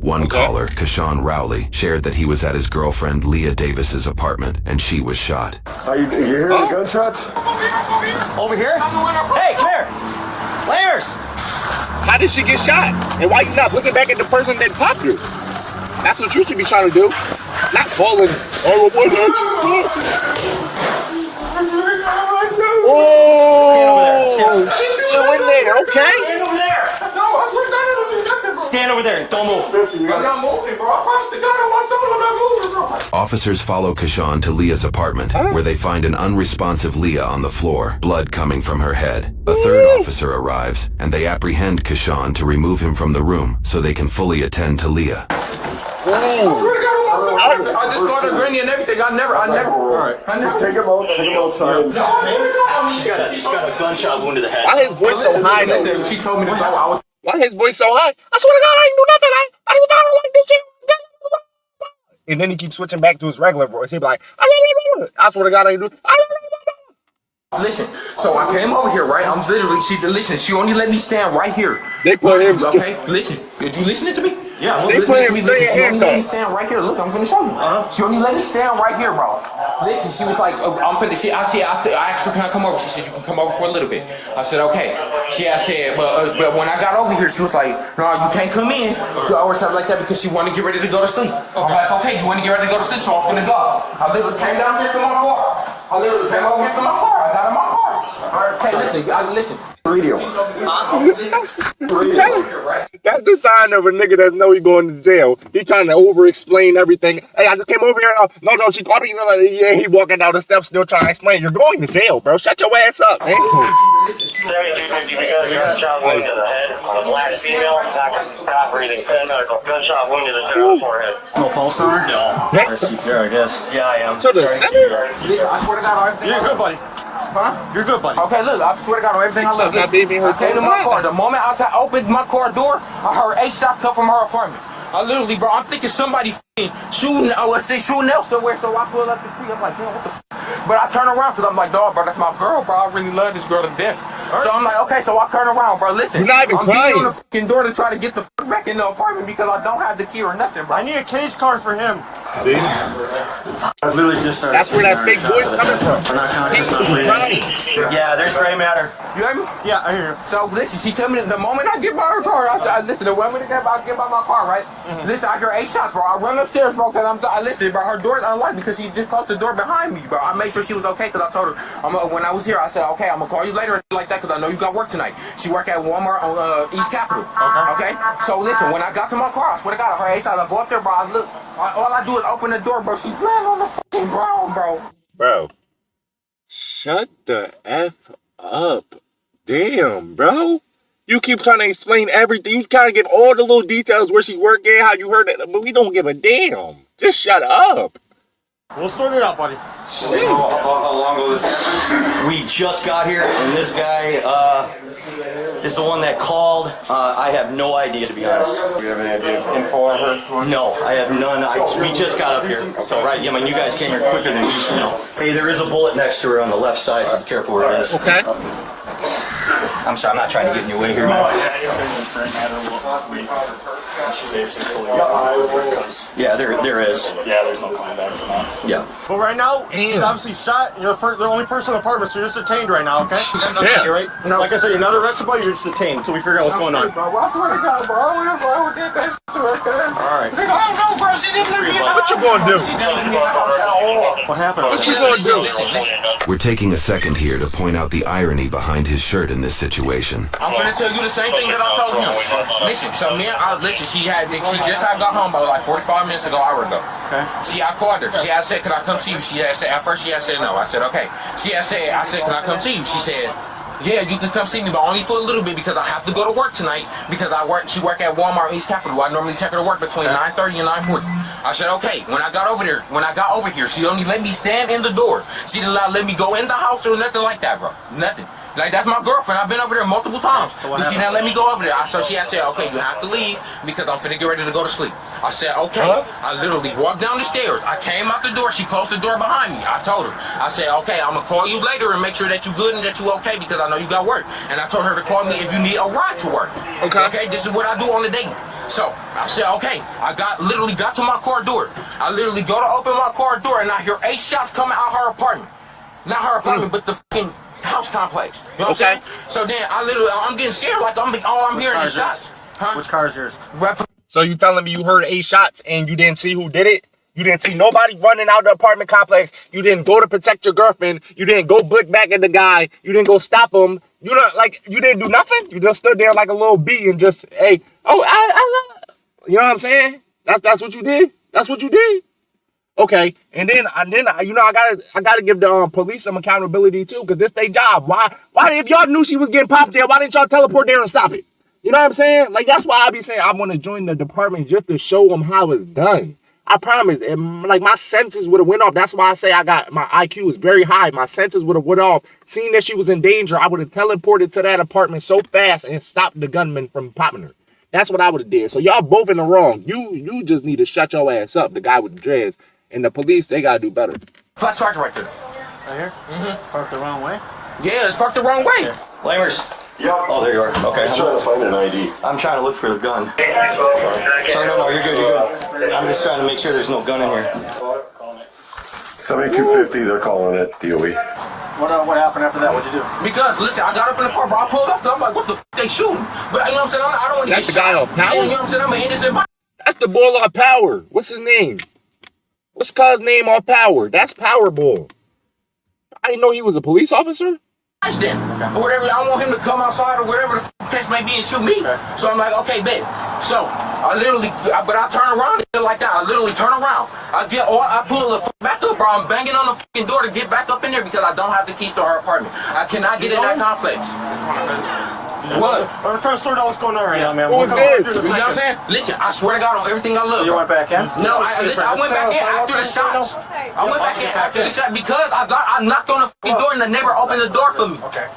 One caller, Kashawn Rowley, shared that he was at his girlfriend Leah Davis's apartment and she was shot. You hearing the gunshots? Over here? Hey, come here. Layers! How did she get shot? And why you not looking back at the person that popped you? That's what you should be trying to do. Not falling. Oh, what oh, she's still in there, okay? Stand over there! No, I swear to God, I don't do nothing, bro. Stand over there. Don't move. I'm not moving, bro. I promise to God on my soul I'm not moving, bro. Officers follow Kashawn to Leah's apartment, where they find an unresponsive Leah on the floor, blood coming from her head. A third officer arrives, and they apprehend Kashawn to remove him from the room so they can fully attend to Leah. I just started grinning and everything. I never. All right. Just take him outside. She's got a gunshot wound to the head. Why his voice so high? Listen, she told me to go. Why his voice so high? I swear to God, I ain't do nothing. I don't like this shit. And then he keeps switching back to his regular voice. He be like, I swear to God, I ain't do. Listen, so I came over here, right? I'm literally, she only let me stand right here. They put him. Okay, listen. Did you listen to me? Yeah, they put him. She only let me stand right here. Look, I'm finna show you. She only let me stand right here, bro. Listen, she was like, I'm finna. I asked her, can I come over? She said, you can come over for a little bit. I said, okay. She said, but when I got over here, she was like, no, you can't come in or something like that because she wanted to get ready to go to sleep. I'm like, okay, you want to get ready to go to sleep, so I'm finna go. I literally came down here to my car. I literally came over here to my car. I got in my car. Hey, listen. Radio. That's the sign of a nigga that know he going to jail. He trying to over-explain everything. Hey, I just came over here. No, she caught me. Yeah, he walking down the steps still trying to explain. You're going to jail, bro. Shut your ass up, man. Gunshot wound to the head. Black female, not breathing. Gunshot wound to the forehead. No pulse on her? No. CPR, I guess. Yeah, I am. To the center? Listen, I swear to God, everything. You're good, buddy. Huh? You're good, buddy. Okay, look, I swear to God, on everything I love. I came to my car. The moment I opened my car door, I heard 8 shots come from her apartment. I literally, bro, I'm thinking somebody shooting else somewhere, so I pull up the street. I'm like, damn, what the But I turn around because I'm like, dog, bro, that's my girl, bro. I really love this girl to death. So I'm like, okay, so I turn around, bro. Listen, I'm beating on the fucking door to try to get the back in the apartment because I don't have the key or nothing, bro. I need a cage car for him. See? I literally just started. That's where that big boy's coming from. We're not conscious, not breathing. Yeah, there's gray matter. You hear me? Yeah, I hear you. So listen, she told me that the moment I get by her car, I listen, the moment I get by my car, right? Listen, I hear 8 shots, bro. I run upstairs, bro, because listen, bro, her door's unlocked because she just closed the door behind me, bro. I made sure she was okay because I told her, when I was here, I said, okay, I'm going to call you later like that because I know you got work tonight. She work at Walmart on East Capitol. Okay? So listen, when I got to my car, I swear to God, I heard 8 shots. I go up there, bro. I look. All I do is open the door, bro. She's laying on the fucking ground, bro. Bro, shut the F up. Damn, bro. You keep trying to explain everything. You trying to give all the little details where she working, how you heard it, but we don't give a damn. Just shut up. We'll sort it out, buddy. How long ago this happened? We just got here, and this guy is the one that called. I have no idea, to be honest. Do you have any idea of info on her? No, I have none. We just got up here. So, right, I mean, you guys came here quicker than you know. Hey, there is a bullet next to her on the left side, so be careful where it is. Okay. I'm sorry, I'm not trying to get in your way here, man. Yeah, there is. Yeah, there's no coming back from that. Yeah. But right now, she's obviously shot. You're the only person in the apartment, so you're just detained right now, okay? Yeah. Right? Like I said, you're not arrested, buddy. You're just detained until we figure out what's going on. Bro, I swear to God, bro. I would get that shit to her, cuz. All right. I don't know, bro. She didn't let me in. What you gonna do? She didn't let me in the house at all. What happened? What you gonna do? Listen. We're taking a second here to point out the irony behind his shirt in this situation. I'm finna tell you the same thing that I told him. Listen, so me and she just had got home about like 45 minutes ago, hour ago. Okay. I called her. She had said, can I come see you? She had said, at first she had said no. I said, okay. I said, can I come see you? She said, yeah, you can come see me, but only for a little bit because I have to go to work tonight because she work at Walmart East Capitol. I normally take her to work between 9:30 and 9:40. I said, okay. When I got over here, she only let me stand in the door. She didn't let me go in the house or nothing like that, bro. Nothing. Like, that's my girlfriend. I've been over there multiple times. But she didn't let me go over there. So she had said, okay, you have to leave because I'm finna get ready to go to sleep. I said, okay. I literally walked down the stairs. I came out the door. She closed the door behind me. I told her. I said, okay, I'm going to call you later and make sure that you good and that you okay because I know you got work. And I told her to call me if you need a ride to work. Okay, this is what I do on the daily. So I said, okay. I literally got to my car door. I literally go to open my car door and I hear 8 shots coming out her apartment. Not her apartment, but the fucking house complex. You know what I'm saying? So then I'm getting scared. Like all I'm hearing is shots. Huh? Which car is yours? So you telling me you heard 8 shots and you didn't see who did it? You didn't see nobody running out the apartment complex. You didn't go to protect your girlfriend. You didn't go look back at the guy. You didn't go stop him. You didn't do nothing. You just stood there like a little bee and just, hey, you know what I'm saying? That's what you did. That's what you did. Okay, and then I gotta give the police some accountability too, because this their job. Why if y'all knew she was getting popped there, why didn't y'all teleport there and stop it? You know what I'm saying? Like, that's why I be saying I want to join the department just to show them how it's done. I promise. Like, my senses would have went off. That's why I say my IQ is very high. My senses would have went off. Seeing that she was in danger, I would have teleported to that apartment so fast and stopped the gunman from popping her. That's what I would have did. So y'all both in the wrong. You just need to shut your ass up, the guy with the dreads. And the police, they gotta do better. Flat charger right there. Right here? It's parked the wrong way? Yeah, it's parked the wrong way. Okay. Lamers. Yep. Oh, there you are. Okay. I'm trying to find an ID. I'm trying to look for the gun. Sorry, no, you're good, you're good. I'm just trying to make sure there's no gun in here. 7250, they're calling it DOE. What happened after that? What'd you do? Because, listen, I got up in the car, bro. I pulled up, I'm like, what the f*** they shooting? But, you know what I'm saying? I don't want to get That's the guy on Power? You know what I'm saying? I'm an innocent body. That's the boy on Power. What's his name? What's Cuz's name on Power? That's Powerball. I didn't know he was a police officer. Then, or whatever. I want him to come outside or whatever the case may be and shoot me. So I'm like, okay, bet. So I turn around and like that. I literally turn around. I pull the back up, bro. I'm banging on the fucking door to get back up in there because I don't have the keys to her apartment. I cannot get in that complex. What? I'm trying to sort out what's going on right now, man. Who's this? You know what I'm saying? Listen, I swear to God on everything I love. You went back in? No, I went back in after the shots. I went back in after the shot because I knocked on the fucking door and they never opened the door for me. Okay.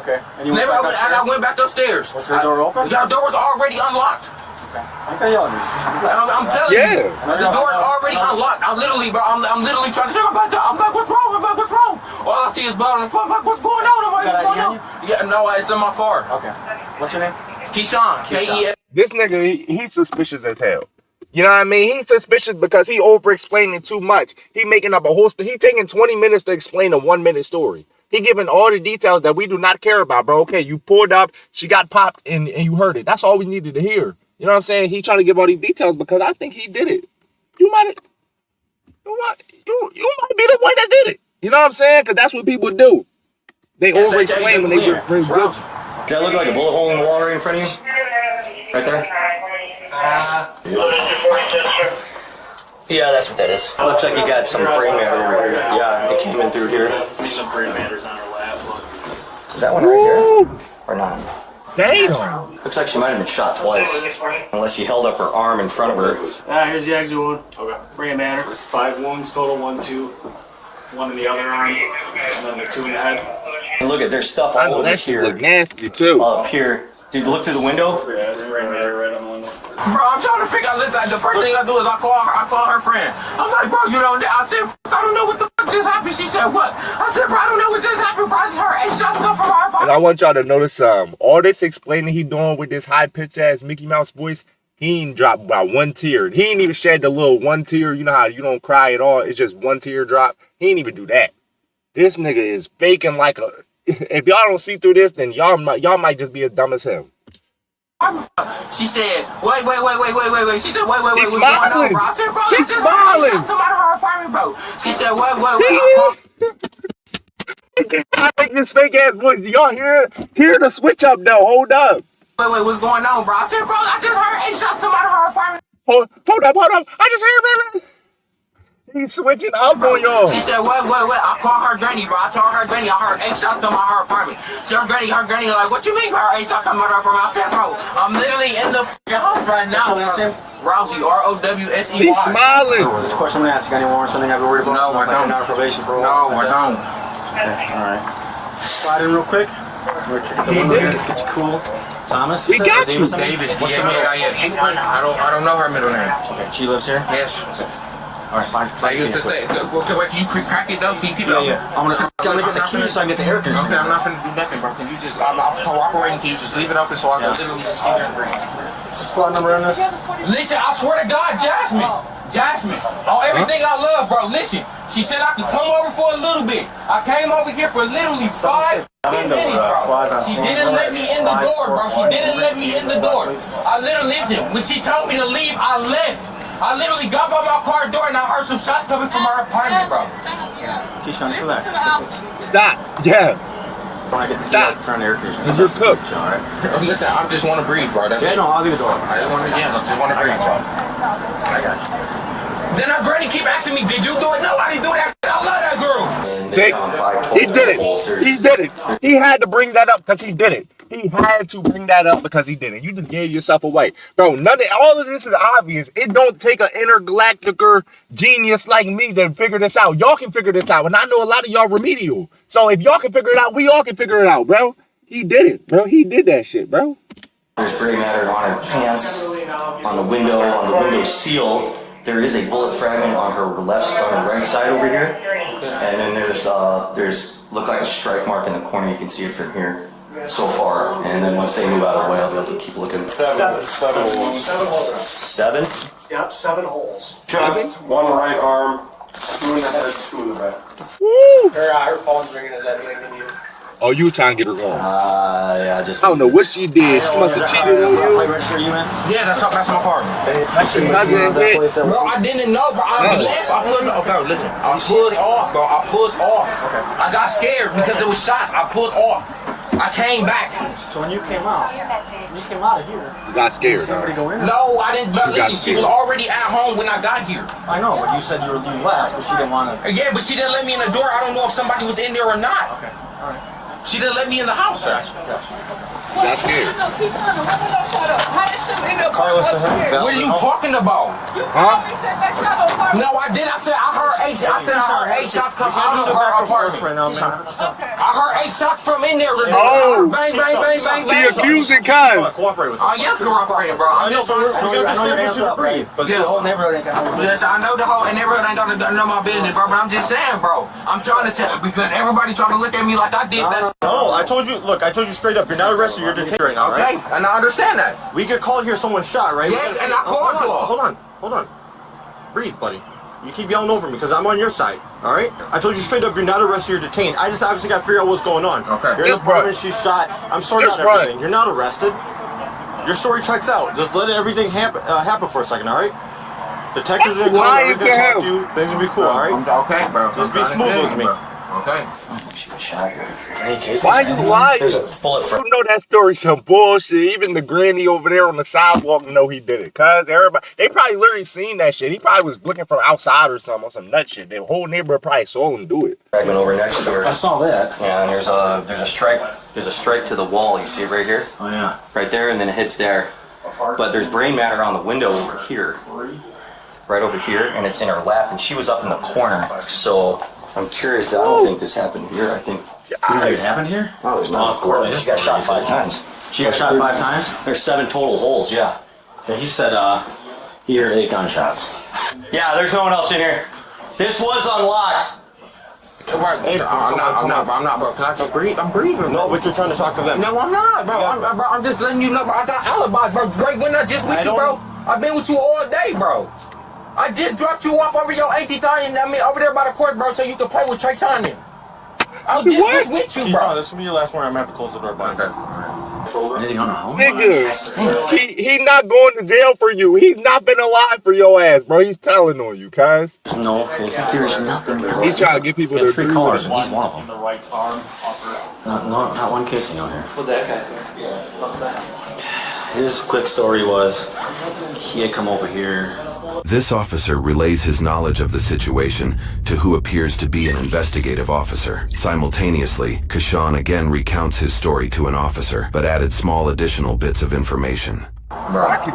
Okay. And you Never opened, and I went back upstairs. Was your door open? Your door was already unlocked. Okay, yell at me. I'm telling you, the door is already unlocked. I'm literally trying to say, I'm like, what's wrong? I'm like, what's wrong? All I see is blood on the front. I'm like, what's going on? I'm like, what's going on? Yeah, no, it's in my car. Okay. What's your name? Keyshawn. K-E-S. This nigga, he's suspicious as hell. You know what I mean? He's suspicious because he over-explaining too much. He making up a whole story. He taking 20 minutes to explain a 1-minute story. He giving all the details that we do not care about, bro. Okay, you pulled up, she got popped, and you heard it. That's all we needed to hear. You know what I'm saying? He trying to give all these details because I think he did it. You might be the one that did it. You know what I'm saying? Because that's what people do. They over-explain when they bring good. Does that look like a bullet hole in the wall right in front of you? Right there? Yeah, that's what that is. Looks like you got some brain matter over here. Yeah, it came in through here. Some brain matters on her lap. Is that one right here? Or not? Damn. Looks like she might have been shot twice. Unless she held up her arm in front of her. Here's the exit wound. Okay. Brain matter. 5 wounds total, 1, 2. 1 in the other arm, and then the 2 in the head. And look at, there's stuff I all know over that shit here. look nasty too. All up here. Dude, look through the window. Yeah, it's brain matter right on the window. Bro, I'm trying to figure out, the first thing I do is I call her friend. I'm like, bro, you know, I said, I don't know what the fuck just happened. She said, what? I said, bro, I don't know what just happened, bro. I just heard 8 shots come from her apartment. And I want y'all to notice all this explaining he doing with this high-pitched ass Mickey Mouse voice, he ain't dropped about 1 tear. He ain't even shed the little 1 tear. You know how you don't cry at all. It's just 1 tear drop. He ain't even do that. This nigga is faking like a... If y'all don't see through this, then y'all might just be as dumb as him. She said, wait. She said, wait, He's what's going on, smiling. bro? I said, bro, He's I just smiling. heard 8 shots come out of her apartment, bro. She said, wait. I make this fake ass voice. Y'all hear the switch up though. Hold up. Wait, what's going on, bro? I said, bro, I just heard 8 shots come out of her apartment. Hold up. I just heard baby. He's switching up on y'all. She said, wait. I called her granny, bro. I told her granny I heard 8 shots come out of her apartment. So her granny like, what you mean by 8 shots come out of her apartment? I said, bro, I'm literally in the fucking house right now. Rousey, R-O-W-S-E-Y. He's smiling. This question I'm gonna ask you, got any warrants, something I have to worry about? No, I don't. Not on probation for a No, while. I don't. Okay, alright. Slide in real quick. We're checking the window here. Get you cool. Thomas? We got you. Davis, What's her middle name? I don't know her middle name. Okay, she lives here? Yes. Alright, slide. Like, it's just wait, can you crack it though? Can you keep it open? Yeah. I'm gonna get the key so I can get the air conditioner. Okay, I'm not finna do nothing, bro. Can you just, I'm cooperating. Can you just leave it open so I can literally just sit there and breathe? What's the squad number on this? Listen, I swear to God, Jasmine, on everything I love, bro. Listen, she said I could come over for a little bit. I came over here for literally 5 minutes, bro. She didn't let me in the door, bro. She didn't let me in the door. I literally, listen, when she told me to leave, I left. I literally got by my car door and I heard some shots coming from our apartment, bro. Keyshawn, just relax. Stop. Yeah. Stop. Turn the air conditioner. You're cooked. All right. Listen, I just want to breathe, bro. That's it. No, I'll leave the door. I just want to breathe, bro. I got you. Then our granny keep asking me, did you do it? No, I didn't do that. I love that girl. See, he did it. He did it. He had to bring that up because he did it. He had to bring that up because he did it. You just gave yourself away. Bro, all of this is obvious. It don't take an intergalactic genius like me to figure this out. Y'all can figure this out. And I know a lot of y'all remedial. So if y'all can figure it out, we all can figure it out, bro. He did it, bro. He did that shit, bro. There's gray matter on her pants, on the window seal. There is a bullet fragment on her right side over here, and then there's look like a strike mark in the corner. You can see it from here so far, and then once they move out of the way, I'll be able to keep looking. Seven holes. 7? Yep, 7 holes. Chest, one right arm, 2 in the head, 2 in the back. Woo! Her phone's ringing. Is that anything you? Oh, you trying to get her wrong. Yeah, just. I don't know what she did. She must have cheated on you. Yeah, that's my car. Bro, I didn't know, bro. I left. Okay, listen. I pulled off, bro. I pulled off. Okay. I got scared because there was shots. I pulled off. I came back. So when you came out of here, You got scared. somebody go in? No, I didn't. But listen, she was already at home when I got here. I know, but you said you left, but she didn't want to. Yeah, but she didn't let me in the door. I don't know if somebody was in there or not. Okay, all right. She didn't let me in the house, sir. Got scared. Carlos, What are you talking about? Huh? No, I did. I said I heard 8 shots. I said I heard 8 shots come out of her apartment. I heard 8 shots from in there. Oh. Bang, bang, bang, bang, She bang. accusing Kaz. Cooperate with I am cooperating, bro. I'm just trying to I know your hands up, right? But Yes. the whole neighborhood ain't got no. Yes, I know the whole neighborhood ain't gonna know my business, bro. But I'm just saying, bro. I'm trying to tell because everybody trying to look at me like I did that. No, I told you, look, I told you straight up, you're not arrested, you're detained right now, Okay, right? and I understand that. We get called here, someone shot, right? Yes, and I called you all. Hold on. Breathe, buddy. You keep yelling over me because I'm on your side, alright? I told you straight up, you're not arrested, you're detained. I just obviously got to figure out what's going on. Okay. You're in the Just run. apartment, she's shot. I'm sorting Just out run. everything. You're not arrested. Your story checks out. Just let everything happen for a second, alright? Detectives are going to come, Lying they're going to to talk him. to you. Things will be cool, alright? Okay, bro. Just be smooth with me. Okay. She was shot here. Any cases? Why you lying? There's a bullet You know that story's some bullshit. Even the granny over there on the sidewalk know he did it. Cause everybody, they probably literally seen that shit. He probably was looking from outside or something on some nut shit. The whole neighborhood probably saw him do it. fragment over next to her. I saw that. Yeah, and there's a strike to the wall. You see it right here? Oh yeah. Right there, and then it hits there. But there's brain matter on the window over here. Right over here, and it's in her lap, and she was up in the corner. So I'm curious. I don't think this happened here. I think. It happened here? Oh, there's not. She got shot 5 times. She got shot 5 times? There's 7 total holes. Yeah. Yeah, he said he heard 8 gunshots. Yeah, there's no one else in here. This was unlocked. Right. I'm not, bro. Can I just breathe? I'm breathing. No, but you're trying to talk to them. No, I'm not, bro. I'm just letting you know, bro. I got alibis, bro. Drake, we're not just with you, bro. I've been with you all day, bro. I just dropped you off over your 80,000, over there by the court, bro, so you can play with Trey Tanya. I just was with you, bro. This will be your last one. I'm going to have to close the door, buddy. Anything on the home? Nigga, he not going to jail for you. He's not been alive for your ass, bro. He's telling on you, cuz. No, there's nothing. He's trying to get people He had to 3 agree callers, with and him. he's one of them. The right arm, Not one casing on here. What that guy say? Yeah. What's that? His quick story was he had come over here. This officer relays his knowledge of the situation to who appears to be an investigative officer. Simultaneously, Kashan again recounts his story to an officer, but added small additional bits of information. Lock him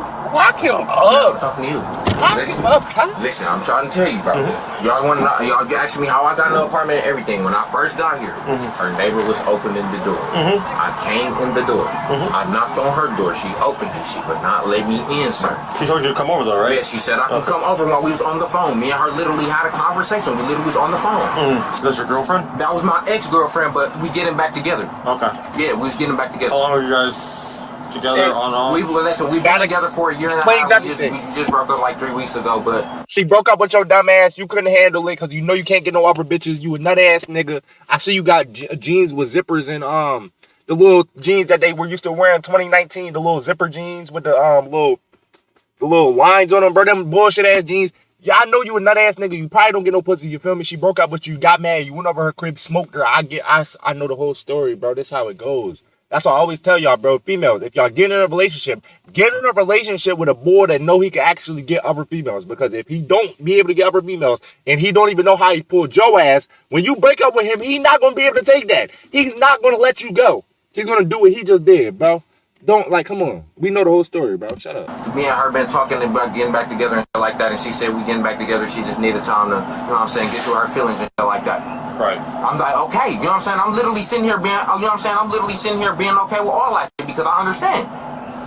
I'm up. talking to you. Lock him up, cuz. Listen, I'm trying to tell you, bro. Y'all want to know? Y'all asked me how I got in the apartment and everything. When I first got here, her neighbor was opening the door. I came in the door. I knocked on her door. She opened it. She would not let me in, sir. She told you to come over, though, right? Yeah, she said I can come over while we was on the phone. Me and her literally had a conversation. We literally was on the phone. That's your girlfriend? That was my ex-girlfriend, but we getting back together. Okay. Yeah, we was getting back together. How long were you guys together on off? Listen, we've been together for a year and a Explains half. We everything. just broke up like 3 weeks ago, but She broke up with your dumb ass. You couldn't handle it because you know you can't get no other bitches. You a nut ass nigga. I see you got jeans with zippers and the little jeans that they were used to wear in 2019. The little zipper jeans with the little lines on them, bro. Them bullshit ass jeans. Yeah, I know you a nut ass nigga. You probably don't get no pussy. You feel me? She broke up with you, got mad. You went over her crib, smoked her. I know the whole story, bro. This how it goes. That's why I always tell y'all, bro. Females, if y'all get in a relationship with a boy that know he can actually get other females. Because if he don't be able to get other females and he don't even know how he pulled your ass, when you break up with him, he not gonna be able to take that. He's not gonna let you go. He's gonna do what he just did, bro. Don't, like, come on. We know the whole story, bro. Shut up. me and her been talking about getting back together and shit like that, and she said we getting back together. She just needed time to, you know what I'm saying, get through her feelings and shit like that. Right. I'm like, okay, you know what I'm saying? I'm literally sitting here being, you know what I'm saying? I'm literally sitting here being okay with all that shit because I understand.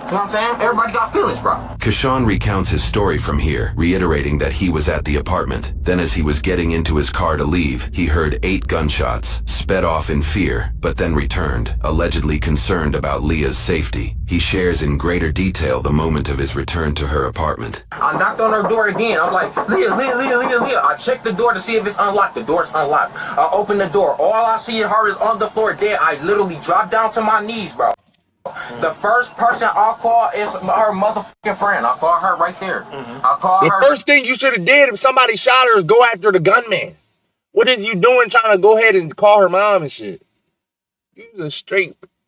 You know what I'm saying? Everybody got feelings, bro. Kashawn recounts his story from here, reiterating that he was at the apartment. Then as he was getting into his car to leave, he heard 8 gunshots, sped off in fear, but then returned, allegedly concerned about Leah's safety. He shares in greater detail the moment of his return to her apartment. I knocked on her door again. I'm like, Leah. I checked the door to see if it's unlocked. The door's unlocked. I open the door. All I see of her is on the floor dead. I literally dropped down to my knees, bro. The first person I'll call is her motherfucking friend. I'll call her right there. I'll call her. The first thing you should have did if somebody shot her is go after the gunman. What is you doing trying to go ahead and call her mom and shit?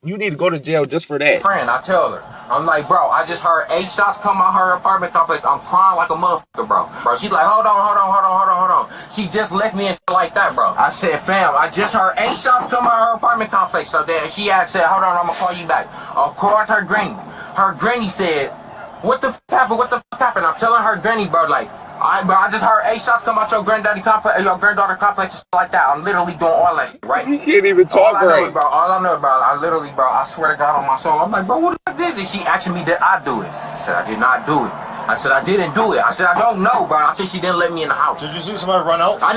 You need to go to jail just for that. Friend, I tell her. I'm like, bro, I just heard 8 shots come out her apartment complex. I'm crying like a motherfucker, bro. She's like, hold on. She just left me and shit like that, bro. I said, fam, I just heard 8 shots come out her apartment complex. So then she had said, hold on, I'm gonna call you back. I'll call her granny. Her granny said, what the fuck happened? I'm telling her granny, bro, like, I just heard 8 shots come out your granddaughter complex and shit like that. I'm literally doing all that shit, right? You can't even talk right. All I know, bro, I swear to God on my soul, I'm like, bro, what the fuck is this? She asked me, did I do it? I said, I did not do it. I said, I didn't do it. I said, I don't know, bro. I said, she didn't let me in the house. Did you see somebody run out? I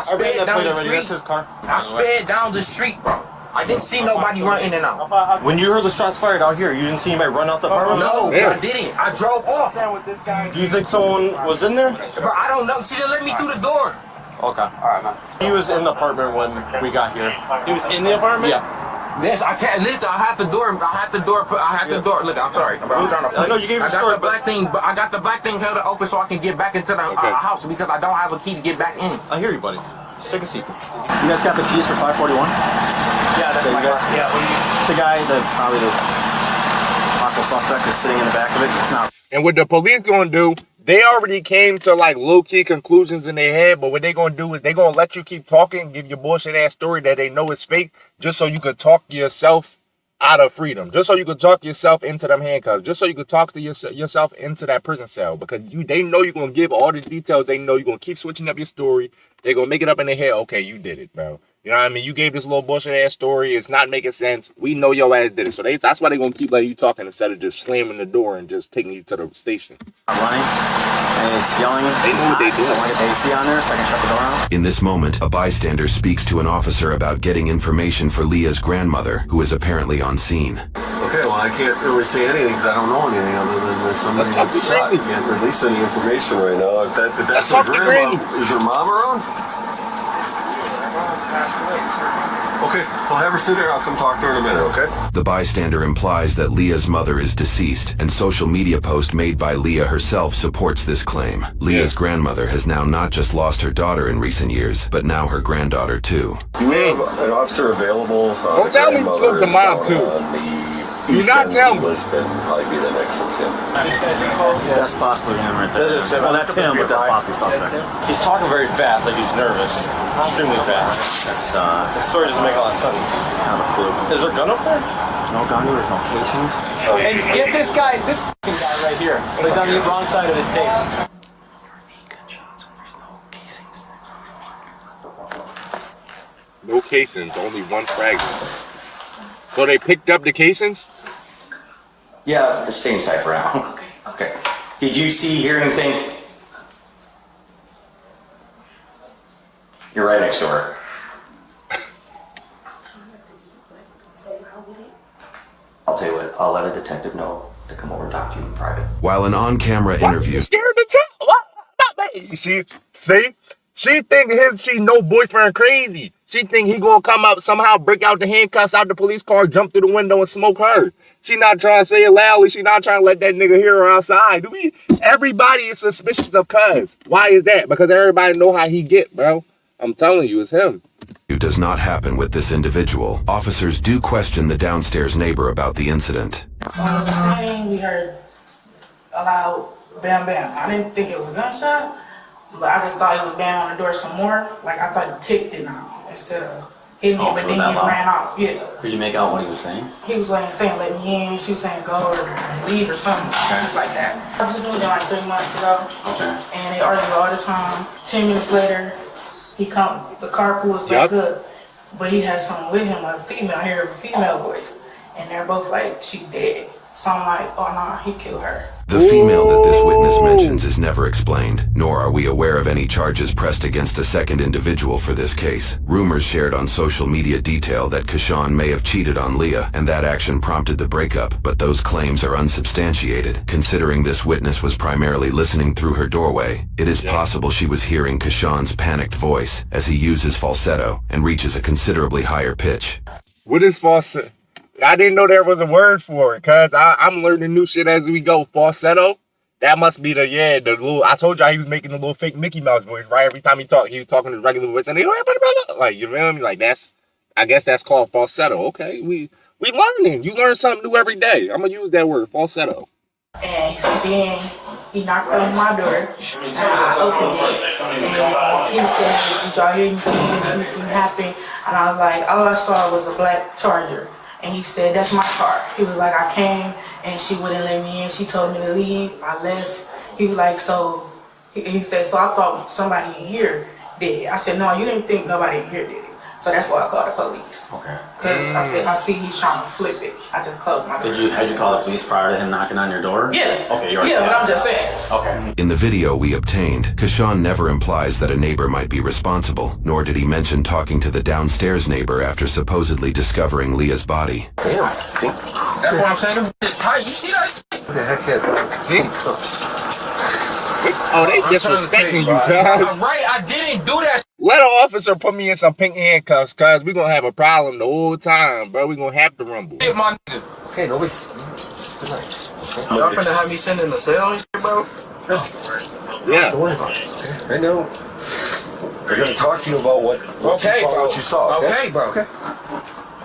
sped down the street. That's his car. I sped down the street, bro. I didn't see nobody run in and out. When you heard the shots fired out here, you didn't see anybody run out the apartment? No, Yeah. I didn't. I drove off. Do you think someone was in there? Bro, I don't know. She didn't let me through the door. Okay. Alright, man. He was in the apartment when we got here. He was in the apartment? Yeah. Yes, I can't. Listen, I had the door. Look, I'm sorry. I'm trying to. I know you gave I the got story, the black thing, but I got the black thing held open so I can get back into the house because I don't have a key to get back in. I hear you, buddy. Just take a seat. You guys got the keys for 541? Yeah, that's my car. Yeah, The guy, probably the possible suspect is sitting in the back of it. It's not. And what the police gonna do, they already came to like low-key conclusions in their head, but what they gonna do is they gonna let you keep talking, give your bullshit ass story that they know is fake, just so you could talk yourself out of freedom, just so you could talk yourself into them handcuffs, just so you could talk to yourself into that prison cell, because they know you're gonna give all the details. They know you're gonna keep switching up your story. They're gonna make it up in their head. Okay, you did it, bro. You know what I mean? You gave this little bullshit ass story. It's not making sense. We know your ass did it. So that's why they're going to keep letting you talking instead of just slamming the door and just taking you to the station. I'm running, and he's yelling. They know what they do. So I get the AC on there so I can shut the door out. In this moment, a bystander speaks to an officer about getting information for Leah's grandmother, who is apparently on scene. Okay, well, I can't really say anything because I don't know anything other than that somebody Let's talk got to shot. Granny. I can't release any information right now. If Let's that's talk her to grandma, Granny. is her mom around? Okay, well, have her sit there. I'll come talk to her in a minute, okay? The bystander implies that Leah's mother is deceased, and social media post made by Leah herself supports this claim. Leah's grandmother has now not just lost her daughter in recent years, but now her granddaughter too. Do we have an officer available? Don't tell me you spoke to mom, too. Do not tell me. Lisbon probably be the next of kin. That's possibly him right there. Well, that's him, but that's possibly suspect. He's talking very fast, like he's nervous. Extremely fast. That's The story doesn't make a lot of sense. kind of a clue. Is there a gun up there? There's no gun, there's no casings. And get this guy, this fucking guy right here. He's on the wrong side of the tape. No casings, only one fragment. So they picked up the casings? Yeah, they're staying safe for now. Okay. Did you hear anything? You're right next door. I'll tell you what, I'll let a detective know to come over and talk to you in private. While an on-camera interview... Scared to tell. She think she no boyfriend crazy. She think he gonna come up somehow, break out the handcuffs out the police car, jump through the window and smoke her. She not trying to say it loudly. She not trying to let that nigga hear her outside. Everybody is suspicious of Cuz. Why is that? Because everybody know how he get, bro. I'm telling you, it's him. Does not happen with this individual. Officers do question the downstairs neighbor about the incident. When the scene, we heard a loud bam bam. I didn't think it was a gunshot, but I just thought he was banging on the door some more. Like I thought he kicked it now instead of hitting it, but then he ran off. Yeah. Could you make out what he was saying? He was like saying let me in. She was saying go or leave or something. Just like that. I just knew them like 3 months ago. Okay. And they argue all the time. 10 minutes later, he come. The car pulls back up, but he has someone with him, a female. I hear a female voice, and they're both like, she dead. So I'm like, oh nah, he killed her. The female that this witness mentions is never explained, nor are we aware of any charges pressed against a second individual for this case. Rumors shared on social media detail that Kashawn may have cheated on Leah, and that action prompted the breakup, but those claims are unsubstantiated. Considering this witness was primarily listening through her doorway, it is possible she was hearing Kashawn's panicked voice as he uses falsetto and reaches a considerably higher pitch. What is falsetto? I didn't know there was a word for it, cuz I'm learning new shit as we go. Falsetto? That must be the little, I told y'all he was making the little fake Mickey Mouse voice, right? Every time he talked, he was talking his regular voice, and he like, you feel me? Like, I guess that's called falsetto. Okay, we learning. You learn something new every day. I'm gonna use that word, falsetto. And then he knocked on my door, and I opened it, and he said, did y'all hear anything happen? And I was like, all I saw was a black Charger. And he said, that's my car. He was like, I came, and she wouldn't let me in. She told me to leave. I left. He was like, so, he said, so I thought somebody in here did it. I said, no, you didn't think nobody in here did it. So that's why I called the police. Okay. Because I see he's trying to flip it. I just closed my door. Had you called the police prior to him knocking on your door? Yeah. Okay, you already but I'm just saying. Okay. In the video we obtained, Kashawn never implies that a neighbor might be responsible, nor did he mention talking to the downstairs neighbor after supposedly discovering Leah's body. Damn. That's what I'm saying. It's tight. You see that? What the heck had handcuffs? Oh, they disrespecting you, guys. Right, I didn't do that. Let an officer put me in some pink handcuffs, cuz we're gonna have a problem the whole time, bro. We're gonna have to rumble. Hit my nigga. Okay, nobody's... Relax. Okay? Y'all finna have me send in the cell and shit, bro? No. Yeah. Don't worry about it. Okay? I know. They're gonna talk to you about what you saw, okay? Okay, bro. Okay.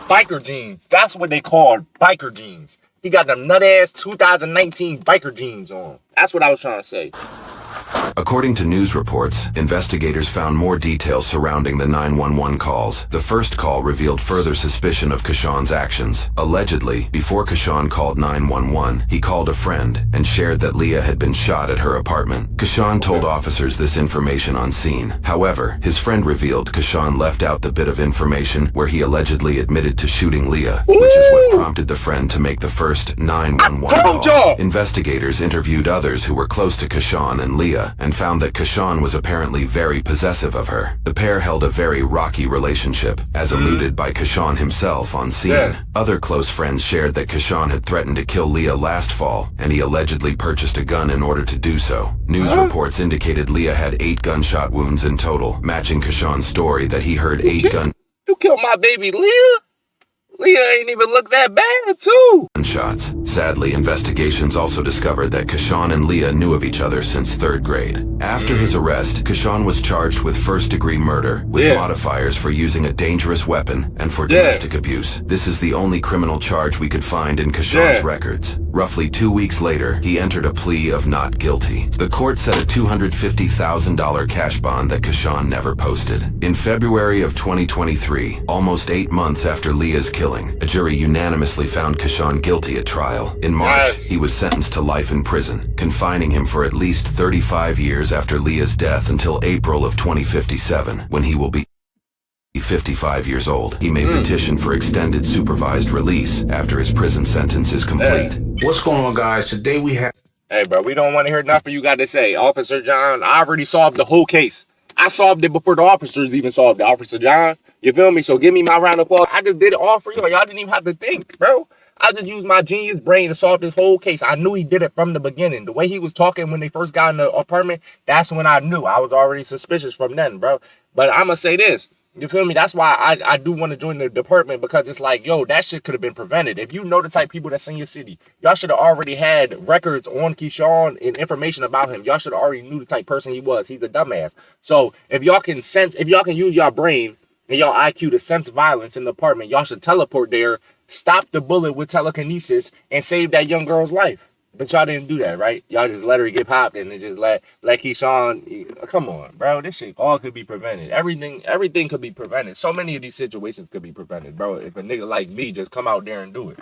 Biker jeans. That's what they called biker jeans. He got them nut-ass 2019 biker jeans on. That's what I was trying to say. According to news reports, investigators found more details surrounding the 911 calls. The first call revealed further suspicion of Kashawn's actions. Allegedly, before Kashawn called 911, he called a friend and shared that Leah had been shot at her apartment. Kashawn told officers this information on scene. However, his friend revealed Kashawn left out the bit of information where he allegedly admitted to shooting Leah, which is what prompted the friend to make the first 911 call. Investigators interviewed others who were close to Kashawn and Leah and found that Kashawn was apparently very possessive of her. The pair held a very rocky relationship, as alluded by Kashawn himself on scene. Yeah. Other close friends shared that Kashawn had threatened to kill Leah last fall, and he allegedly purchased a gun in order to do so. News reports indicated Leah had 8 gunshot wounds in total, matching Kashawn's story that he heard 8 You killed my baby Leah? Leah ain't even look that bad, too. gunshots. Sadly, investigations also discovered that Kashawn and Leah knew of each other since 3rd grade. After his arrest, Kashawn was charged with first-degree murder, with modifiers for using a dangerous weapon and for domestic abuse. This is the only criminal charge we could find in Kashawn's records. Roughly 2 weeks later, he entered a plea of not guilty. The court set a $250,000 cash bond that Kashawn never posted. In February of 2023, almost 8 months after Leah's killing, a jury unanimously found Kashawn guilty at trial. In March, he was sentenced to life in prison, confining him for at least 35 years after Leah's death until April of 2057, when he will be 55 years old. He may petition for extended supervised release after his prison sentence is complete. What's going on, guys? Today we have... Hey, bro, we don't want to hear nothing you got to say. Officer John, I already solved the whole case. I solved it before the officers even solved it. Officer John, you feel me? So give me my round of applause. I just did it all for you. Y'all didn't even have to think, bro. I just used my genius brain to solve this whole case. I knew he did it from the beginning. The way he was talking when they first got in the apartment, that's when I knew. I was already suspicious from then, bro. But I'm going to say this. You feel me? That's why I do want to join the department, because it's like, yo, that shit could have been prevented. If you know the type of people that's in your city, y'all should have already had records on Keyshawn and information about him. Y'all should have already knew the type of person he was. He's a dumbass. So if y'all can use y'all brain and y'all IQ to sense violence in the apartment, y'all should teleport there, stop the bullet with telekinesis, and save that young girl's life. But y'all didn't do that, right? Y'all just let her get popped and then just let Keyshawn. Come on, bro. This shit all could be prevented. Everything could be prevented. So many of these situations could be prevented, bro. If a nigga like me just come out there and do it.